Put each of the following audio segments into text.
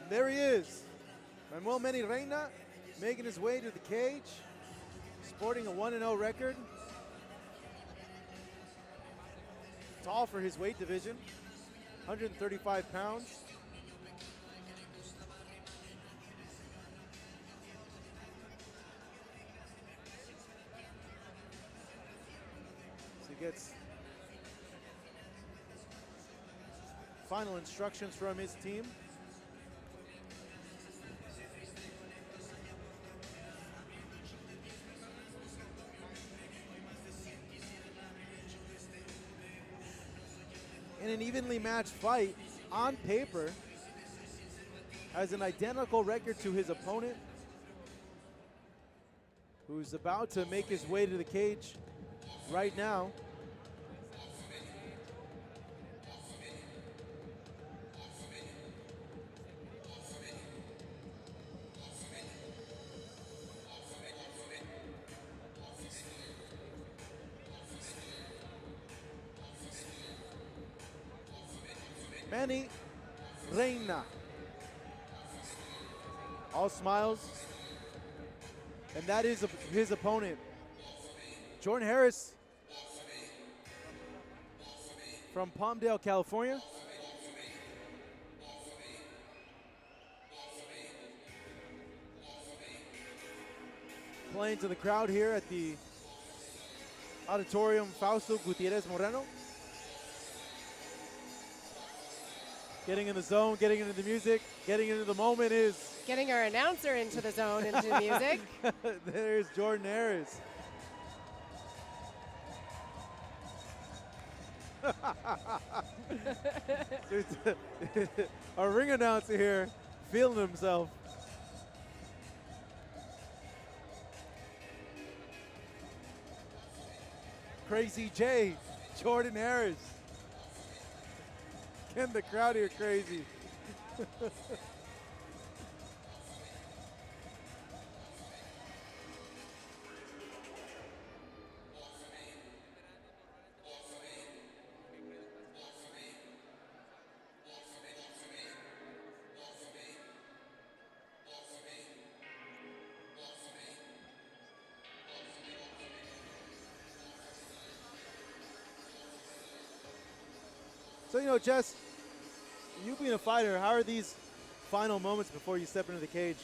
And there he is, Manuel Reina, making his way to the cage, sporting a 1-0 record. Tall for his weight division, 135 pounds. So he gets final instructions from his team. In an evenly matched fight, on paper, has an identical record to his opponent, who's about to make his way to the cage right now. Manny Reina. All smiles. And that is his opponent. Jordan Harris from Palmdale, California. Playing to the crowd here at the Auditorium Fausto Gutierrez Moreno. Getting in the zone, getting into the music, getting into the moment is... Getting our announcer into the zone, into the music. There's Jordan Harris. Our ring announcer here, feeling himself. Crazy J, Jordan Harris. Getting the crowd here crazy. So, you know, Jess, you being a fighter, how are these final moments before you step into the cage?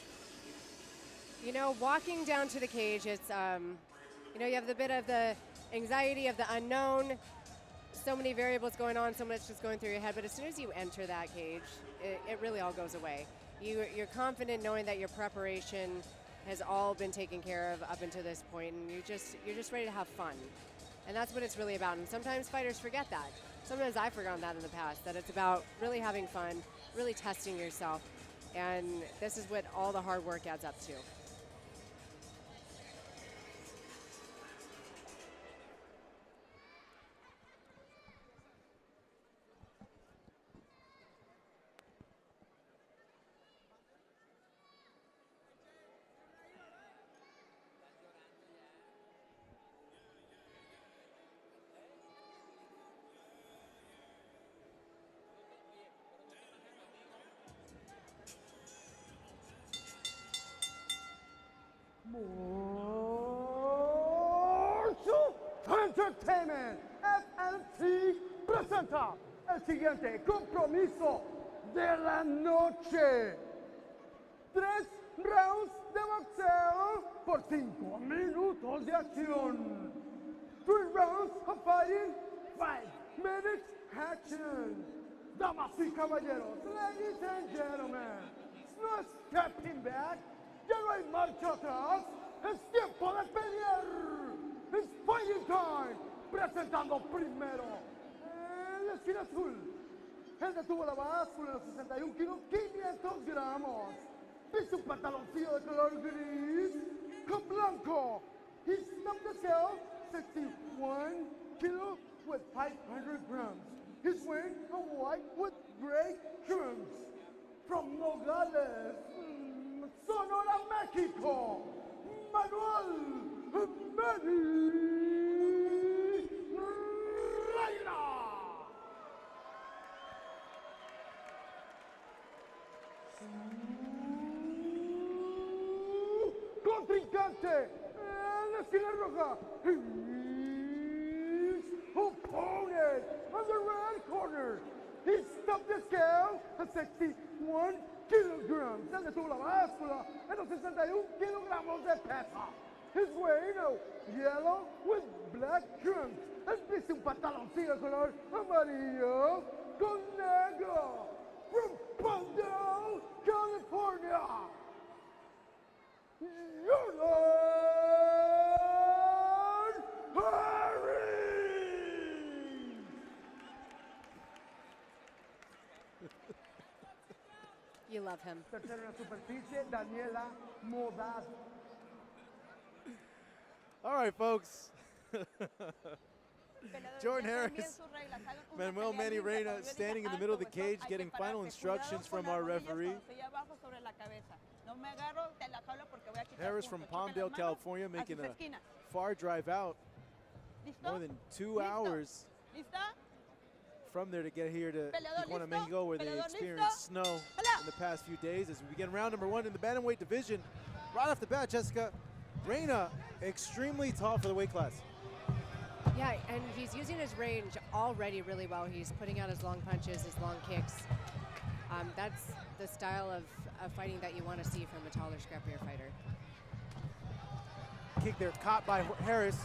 You know, walking down to the cage, it's, you know, you have the bit of the anxiety of the unknown, so many variables going on, so much just going through your head, but as soon as you enter that cage, it really all goes away. You're confident knowing that your preparation has all been taken care of up until this point, and you're just ready to have fun. And that's what it's really about, and sometimes fighters forget that. Sometimes I've forgotten that in the past, that it's about really having fun, really testing yourself, and this is what all the hard work adds up to. Entertainment FLT presenta el siguiente compromiso de la noche. 3 rounds de boxeo por 5 minutos de acción. 3 rounds of fighting, 5 minutes action. Damas y caballeros, ladies and gentlemen, no stepping back, ya no hay marcha atrás, es tiempo de pelear. It's fighting time. Presentando primero el esquina azul. Él detuvo la báscula de los 61 kilos, 500 gramos. Viste un pantaloncillo de color gris con blanco. He stumped the scale 61 kilos with 500 grams. He's wearing a white with gray trims. From Nogales, Sonora, Mexico, Manuel Reina. Roja, his opponent on the red corner. He stopped the scale at 61 kilograms. Se detuvo la báscula en los 61 kilogramos de peso. He's wearing a yellow with black trunks. Él viste un pantaloncillo color amarillo con negro. From Palmdale, California, Jordan Harris. You love him. Tercera en la superficie, Daniela Modaz. All right, folks. Jordan Harris, Manuel Manny Reina standing in the middle of the cage getting final instructions from our referee. Harris from Palmdale, California, making a far drive out, more than 2 hours from there to get here to Tijuana, Mexico, where they experienced snow in the past few days. As we begin round number 1 in the bantamweight division, right off the bat, Jessica, Reina, extremely tall for the weight class. Yeah, and he's using his range already really well. He's putting out his long punches, his long kicks. That's the style of fighting that you want to see from a taller, scrappier fighter. Kick there, caught by Harris.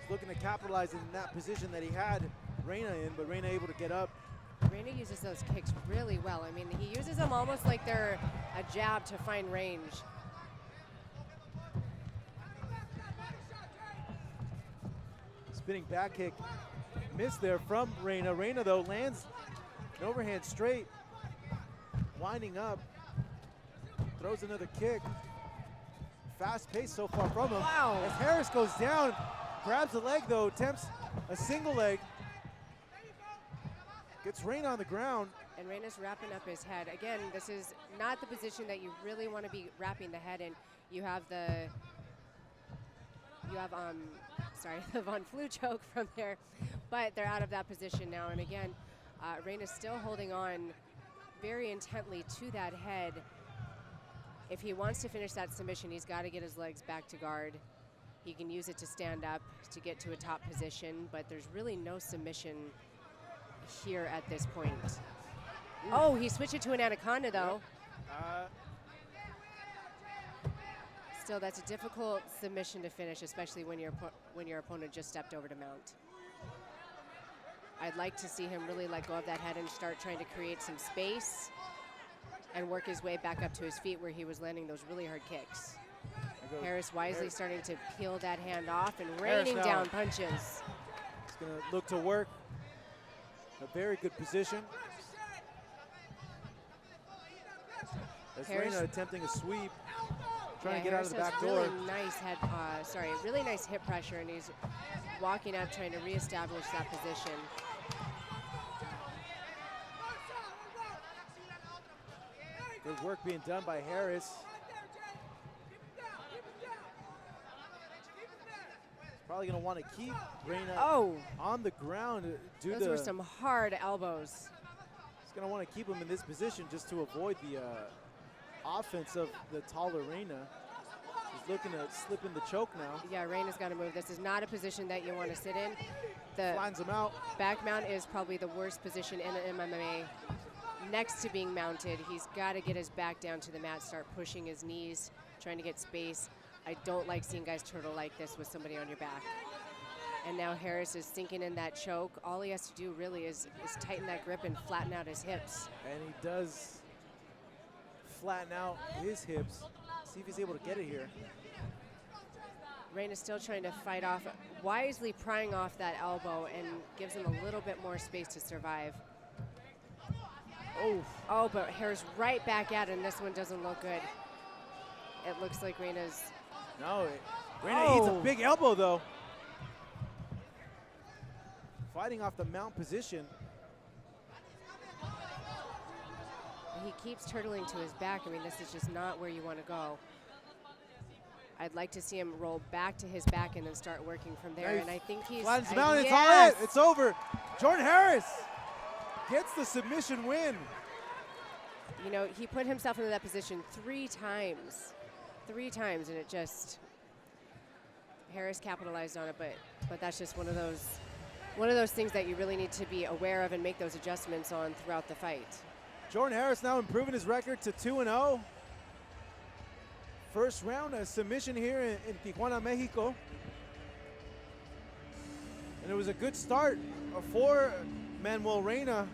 He's looking to capitalize in that position that he had Reina in, but Reina able to get up. Reina uses those kicks really well. I mean, he uses them almost like they're a jab to find range. Spinning back kick, missed there from Reina. Reina, though, lands an overhand straight, winding up, throws another kick. Fast pace so far from him. Wow. As Harris goes down, grabs the leg, though, attempts a single leg. Gets Reina on the ground. And Reina's wrapping up his head. Again, this is not the position that you really want to be wrapping the head in. You have the Von Flu choke from there, but they're out of that position now. And again, Reina's still holding on very intently to that head. If he wants to finish that submission, he's got to get his legs back to guard. He can use it to stand up to get to a top position, but there's really no submission here at this point. Ooh. Oh, he switched it to an anaconda, though. Yep. Still, that's a difficult submission to finish, especially when your opponent just stepped over to mount. I'd like to see him really let go of that head and start trying to create some space and work his way back up to his feet where he was landing those really hard kicks. Harris wisely starting to peel that hand off and raining down punches. He's going to look to work a very good position. As Reina attempting a sweep, trying to get out of the back door. Really nice hip pressure, and he's walking up trying to reestablish that position. Good work being done by Harris. Probably going to want to keep Reina on the ground. Those were some hard elbows. He's going to want to keep him in this position just to avoid the offense of the taller Reina. He's looking to slip in the choke now. Yeah, Reina's got to move. This is not a position that you want to sit in. The Flattens him out. Back mount is probably the worst position in an MMA. Next to being mounted, he's got to get his back down to the mat, start pushing his knees, trying to get space. I don't like seeing guys turtle like this with somebody on your back. And now Harris is sinking in that choke. All he has to do really is tighten that grip and flatten out his hips. And he does flatten out his hips. See if he's able to get it here. Reina's still trying to fight off, wisely prying off that elbow and gives him a little bit more space to survive. Oh, but Harris right back at it, and this one doesn't look good. It looks like Reina's... No, Reina eats a big elbow, though. Fighting off the mount position. He keeps turtling to his back. I mean, this is just not where you want to go. I'd like to see him roll back to his back and then start working from there. And I think he's... Flattens him out, it's all it. It's over. Jordan Harris gets the submission win. You know, he put himself into that position 3 times. 3 times, and it just Harris capitalized on it, but that's just one of those things that you really need to be aware of and make those adjustments on throughout the fight. Jordan Harris now improving his record to 2-0. First round, a submission here in Tijuana, Mexico. And it was a good start for Manuel Reina,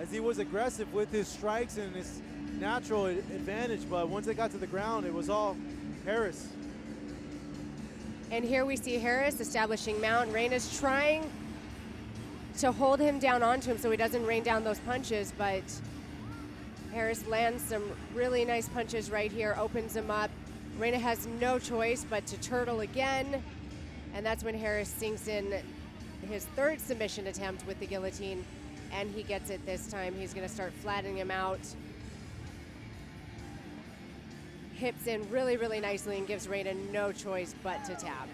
as he was aggressive with his strikes and his natural advantage, but once they got to the ground, it was all Harris. And here we see Harris establishing mount. Reina's trying to hold him down onto him so he doesn't rain down those punches, but Harris lands some really nice punches right here, opens him up. Reina has no choice but to turtle again, and that's when Harris sinks in his third submission attempt with the guillotine, and he gets it this time. He's gonna start flattening him out. Hips in really, really nicely and gives Reina no choice but to tap.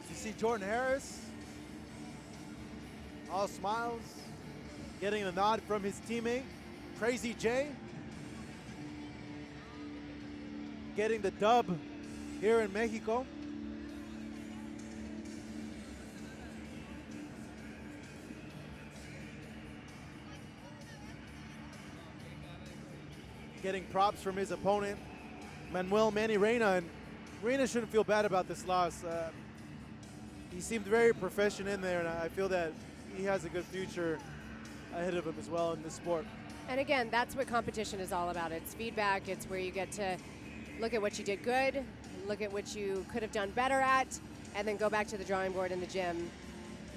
You see Jordan Harris, all smiles, getting a nod from his teammate, Crazy J, getting the dub here in Mexico. Getting props from his opponent, Manuel Reina, and Reina shouldn't feel bad about this loss. He seemed very professional in there, and I feel that he has a good future ahead of him as well in this sport. And again, that's what competition is all about. It's feedback. It's where you get to look at what you did good, look at what you could have done better at, and then go back to the drawing board in the gym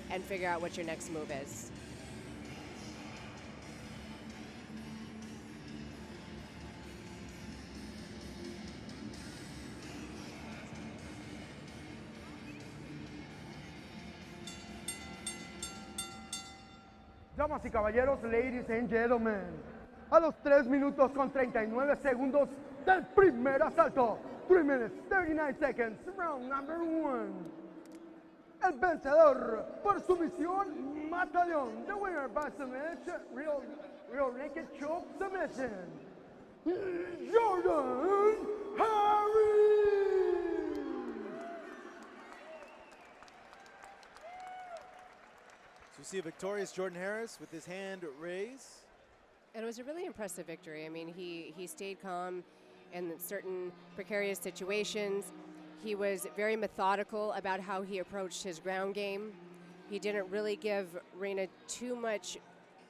and figure out what your next move is. Damas y caballeros, ladies and gentlemen, a los 3 minutos con 39 segundos del primer asalto, 3 minutes, 39 seconds, round number 1. El vencedor por sumisión, Mataleón. The winner by submission, real naked choke submission, Jordan Harris. So you see a victorious Jordan Harris with his hand raised. And it was a really impressive victory. I mean, he stayed calm in certain precarious situations. He was very methodical about how he approached his ground game. He didn't really give Reina too much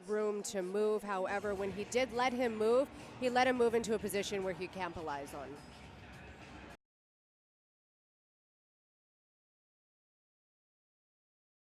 room to move. However, when he did let him move, he let him move into a position where he capitalized on.